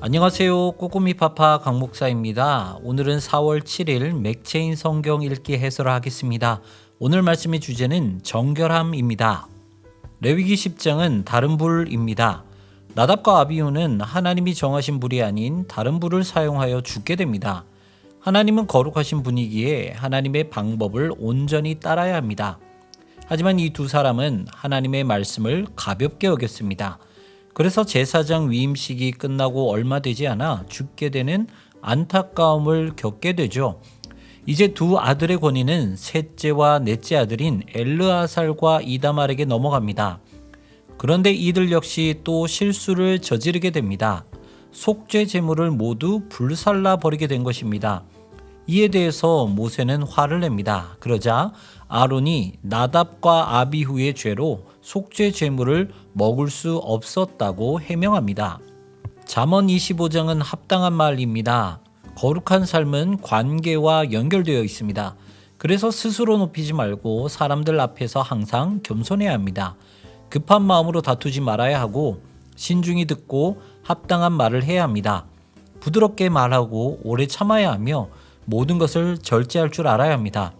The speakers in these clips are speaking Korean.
안녕하세요. 꼬꼬미 파파 강 목사입니다. 오늘은 4월 7일 맥체인 성경 읽기 해설을 하겠습니다. 오늘 말씀의 주제는 정결함입니다. 레위기 10장은 다른 불입니다. 나답과 아비후는 하나님이 정하신 불이 아닌 다른 불을 사용하여 죽게 됩니다. 하나님은 거룩하신 분이기에 하나님의 방법을 온전히 따라야 합니다. 하지만 이 두 사람은 하나님의 말씀을 가볍게 여겼습니다. 그래서 제사장 위임식이 끝나고 얼마 되지 않아 죽게 되는 안타까움을 겪게 되죠. 이제 두 아들의 권위는 셋째와 넷째 아들인 엘르아살과 이다말에게 넘어갑니다. 그런데 이들 역시 또 실수를 저지르게 됩니다. 속죄 제물을 모두 불살라 버리게 된 것입니다. 이에 대해서 모세는 화를 냅니다. 그러자 아론이 나답과 아비후의 죄로 속죄 제물을 먹을 수 없었다고 해명합니다. 잠언 25장은 합당한 말입니다. 거룩한 삶은 관계와 연결되어 있습니다. 그래서 스스로 높이지 말고 사람들 앞에서 항상 겸손해야 합니다. 급한 마음으로 다투지 말아야 하고 신중히 듣고 합당한 말을 해야 합니다. 부드럽게 말하고 오래 참아야 하며 모든 것을 절제할 줄 알아야 합니다.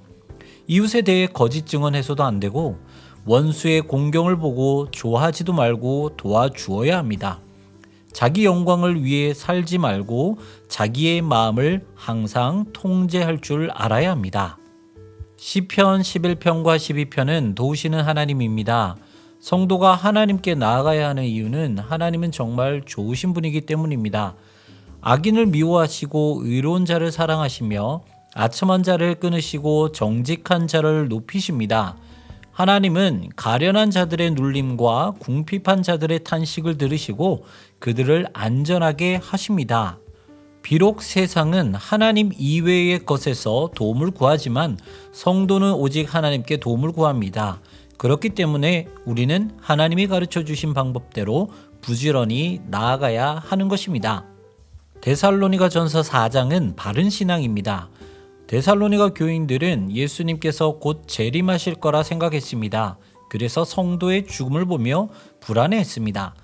이웃에 대해 거짓 증언해서도 안 되고 원수의 공경을 보고 좋아하지도 말고 도와주어야 합니다. 자기 영광을 위해 살지 말고 자기의 마음을 항상 통제할 줄 알아야 합니다. 시편 11편과 12편은 도우시는 하나님입니다. 성도가 하나님께 나아가야 하는 이유는 하나님은 정말 좋으신 분이기 때문입니다. 악인을 미워하시고 의로운 자를 사랑하시며 아첨한 자를 끊으시고 정직한 자를 높이십니다. 하나님은 가련한 자들의 눌림과 궁핍한 자들의 탄식을 들으시고 그들을 안전하게 하십니다. 비록 세상은 하나님 이외의 것에서 도움을 구하지만 성도는 오직 하나님께 도움을 구합니다. 그렇기 때문에 우리는 하나님이 가르쳐 주신 방법대로 부지런히 나아가야 하는 것입니다. 데살로니가 전서 4장은 바른 신앙입니다. 데살로니가 교인들은 예수님께서 곧 재림하실 거라 생각했습니다. 그래서 성도의 죽음을 보며 불안해했습니다.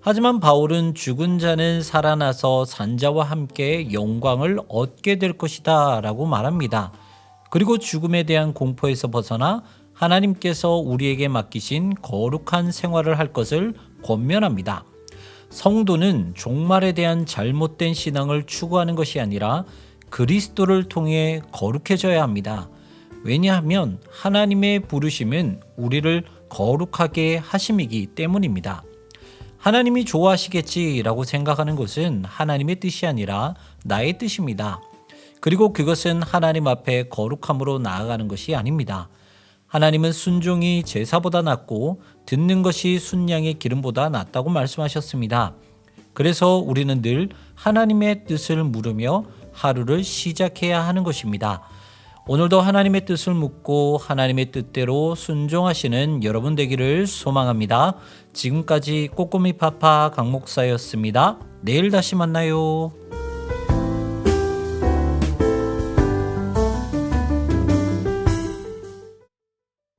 하지만 바울은 죽은 자는 살아나서 산자와 함께 영광을 얻게 될 것이다 라고 말합니다. 그리고 죽음에 대한 공포에서 벗어나 하나님께서 우리에게 맡기신 거룩한 생활을 할 것을 권면합니다. 성도는 종말에 대한 잘못된 신앙을 추구하는 것이 아니라 그리스도를 통해 거룩해져야 합니다. 왜냐하면 하나님의 부르심은 우리를 거룩하게 하심이기 때문입니다. 하나님이 좋아하시겠지라고 생각하는 것은 하나님의 뜻이 아니라 나의 뜻입니다. 그리고 그것은 하나님 앞에 거룩함으로 나아가는 것이 아닙니다. 하나님은 순종이 제사보다 낫고 듣는 것이 순양의 기름보다 낫다고 말씀하셨습니다. 그래서 우리는 늘 하나님의 뜻을 물으며 하루를 시작해야 하는 것입니다. 오늘도 하나님의 뜻을 묻고 하나님의 뜻대로 순종하시는 여러분 되기를 소망합니다. 지금까지 꼬꼬미 파파 강 목사였습니다. 내일 다시 만나요.